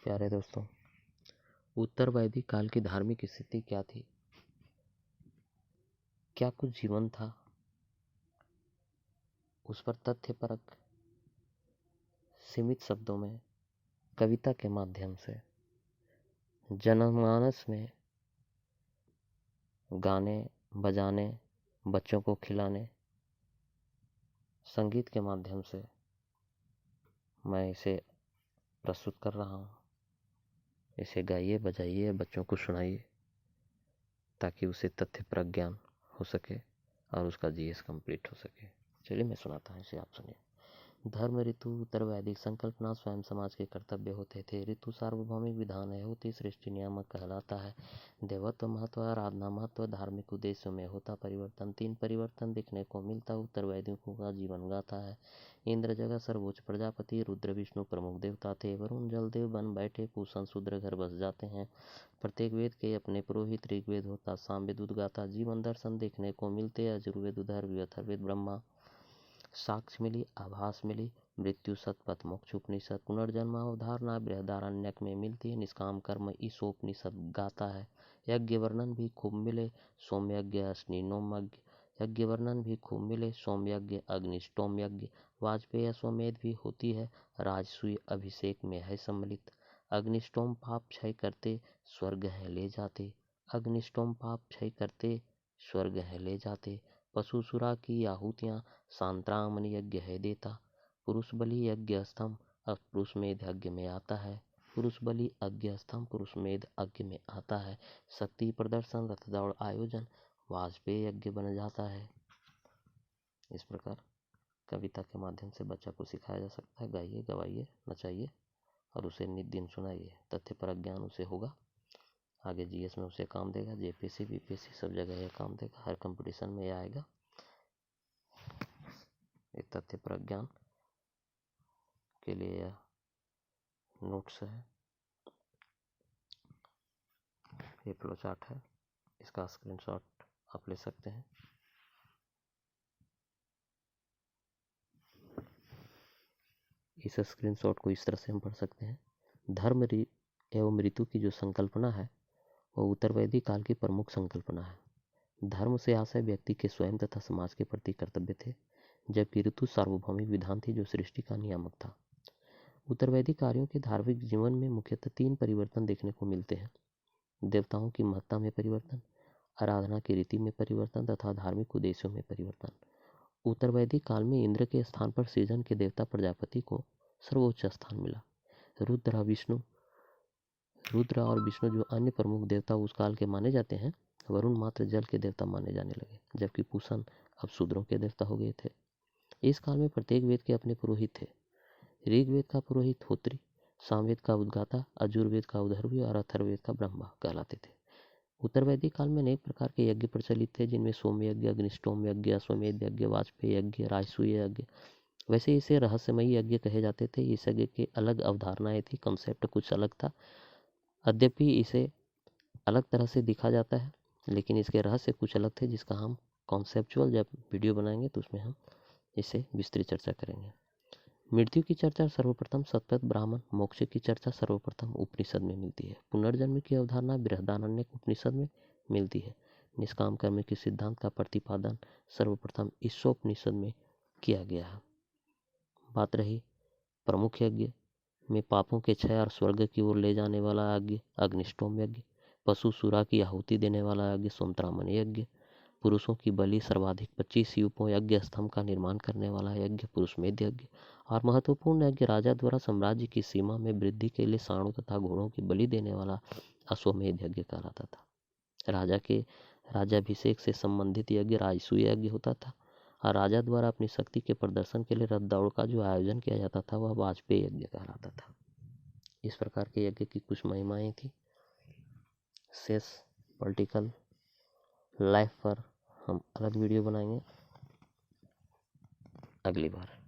प्यारे दोस्तों, उत्तर वैदिक काल की धार्मिक स्थिति क्या थी? क्या कुछ जीवन था? उस पर तथ्यपरक सीमित शब्दों में कविता के माध्यम से जनमानस में गाने बजाने, बच्चों को खिलाने, संगीत के माध्यम से मैं इसे प्रस्तुत कर रहा हूँ। इसे गाइए, बजाइए, बच्चों को सुनाइए ताकि उसे तथ्यपरक ज्ञान हो सके और उसका जीएस कंप्लीट हो सके। चलिए मैं सुनाता हूँ, इसे आप सुनिए। धर्म, ऋतु, उत्तर वैदिक संकल्पना स्वयं समाज के कर्तव्य होते थे। ऋतु सार्वभौमिक विधान है, होती सृष्टि नियामक कहलाता है। देवत्व महत्व, आराधना महत्व, धार्मिक उद्देश्यों में होता परिवर्तन। 3 परिवर्तन देखने को मिलता उत्तर वैदिकों का जीवन गाथा है। इंद्र जगत सर्वोच्च प्रजापति, रुद्र विष्णु प्रमुख देवता थे। वरुण जलदेव बन बैठे, पूषण शूद्र घर बस जाते हैं। प्रत्येक वेद के अपने पुरोहित, ऋग्वेद होता सामवेद उद्गाता। जीवन दर्शन देखने को मिलते, यजुर्वेद उधर्व अथर्वेद ब्रह्मा। साक्ष्य मिली, आभास मिली, मृत्यु सतपथ मोक्ष उपनिषद। पुनर्जन्म अवधारणा बृहदारण्यक में मिलती है। निष्काम कर्म ईशोपनिषद गाता है। यज्ञ वर्णन भी खूब मिले, सोमयज्ञ अश्निनोम यज्ञ। यज्ञ वर्णन भी खूब मिले, सोमयज्ञ अग्निष्टोम यज्ञ। वाजपेय अश्वमेध भी होती है, राजसूय अभिषेक में है सम्मिलित। अग्निष्टोम पाप क्षय करते, स्वर्ग है ले जाते। अग्निष्टोम पाप क्षय करते, स्वर्ग है ले जाते। पशुसुरा की आहुतियाँ सांतरामन यज्ञ है देता। पुरुष बलि यज्ञ स्तंभ पुरुष मेध यज्ञ में आता है। पुरुष बलि यज्ञ स्तंभ पुरुष मेध यज्ञ में आता है। शक्ति प्रदर्शन रथ दौड़ आयोजन वाजपेय यज्ञ बन जाता है। इस प्रकार कविता के माध्यम से बच्चा को सिखाया जा सकता है। गाइए, गवाइए, नचाइए और उसे नित दिन सुनाइए। तथ्यपरक ज्ञान उसे होगा, आगे जीएस में उसे काम देगा। जेपीएससी बीपीएससी सब जगह यह काम देगा, हर कंपटीशन में यह आएगा। ये तथ्यपरक ज्ञान के लिए यह नोट्स है, ये फ्लो चार्ट है, इसका स्क्रीनशॉट आप ले सकते हैं। इस स्क्रीनशॉट को इस तरह से हम पढ़ सकते हैं। धर्म एवं ऋतु की जो संकल्पना है वह उत्तर वैदिक काल की प्रमुख संकल्पना है। धर्म से आशय व्यक्ति के स्वयं तथा समाज के प्रति कर्तव्य थे, जबकि ऋतु सार्वभौमिक विधान थी जो सृष्टि का नियामक था। उत्तर वैदिक कार्यों के धार्मिक जीवन में मुख्यतः 3 परिवर्तन देखने को मिलते हैं। देवताओं की महत्ता में परिवर्तन, आराधना की रीति में परिवर्तन तथा धार्मिक उद्देश्यों में परिवर्तन। उत्तर वैदिक काल में इंद्र के स्थान पर सृजन के देवता प्रजापति को सर्वोच्च स्थान मिला। रुद्र और विष्णु जो अन्य प्रमुख देवता उस काल के माने जाते हैं, वरुण मात्र जल के देवता माने जाने लगे, जबकि पूषण अब शूद्रों के देवता हो गए थे। इस काल में प्रत्येक वेद के अपने पुरोहित थे। ऋग्वेद का पुरोहित होत्री, सामवेद का उद्गाता, यजुर्वेद का उधर्वी और अथर्ववेद का ब्रह्मा कहलाते थे। उत्तर वैदिक काल में अनेक प्रकार के यज्ञ प्रचलित थे, जिनमें सोमयज्ञ, अग्निष्टोम यज्ञ, अश्वमेध यज्ञ, वाजपेय यज्ञ, राजसूय यज्ञ। वैसे इसे रहस्यमयी यज्ञ कहे जाते थे। इस यज्ञ के अलग अवधारणाएं थी, कंसेप्ट कुछ अलग था। यद्यपि इसे अलग तरह से दिखा जाता है, लेकिन इसके रहस्य कुछ अलग थे, जिसका हम कॉन्सेप्चुअल जब वीडियो बनाएंगे तो उसमें हम इसे विस्तृत चर्चा करेंगे। मृत्यु की चर्चा सर्वप्रथम सतपथ ब्राह्मण, मोक्ष की चर्चा सर्वप्रथम उपनिषद में मिलती है। पुनर्जन्म की अवधारणा बृहदारण्यक उपनिषद में मिलती है। निष्काम कर्म के सिद्धांत का प्रतिपादन सर्वप्रथम ईशोपनिषद में किया गया है। बात रही प्रमुख यज्ञ में पापों के क्षय और स्वर्ग की ओर ले जाने वाला यज्ञ अग्निष्टोम यज्ञ, पशु सुरा की आहुति देने वाला यज्ञ सोमत्रामन यज्ञ, पुरुषों की बलि सर्वाधिक 25 यूपों यज्ञ स्तंभ का निर्माण करने वाला यज्ञ पुरुषमेध यज्ञ, और महत्वपूर्ण यज्ञ राजा द्वारा साम्राज्य की सीमा में वृद्धि के लिए साणु तथा घोड़ों की बलि देने वाला अश्वमेध यज्ञ कहलाता था। राजा के राज्याभिषेक से संबंधित यज्ञ राजसूय यज्ञ होता था, और राजा द्वारा अपनी शक्ति के प्रदर्शन के लिए रथ दौड़ का जो आयोजन किया जाता था वह वाजपेय यज्ञ कहलाता था। इस प्रकार के यज्ञ की कुछ महिमाएं थी। शेष पॉलिटिकल लाइफ पर हम अलग वीडियो बनाएंगे अगली बार।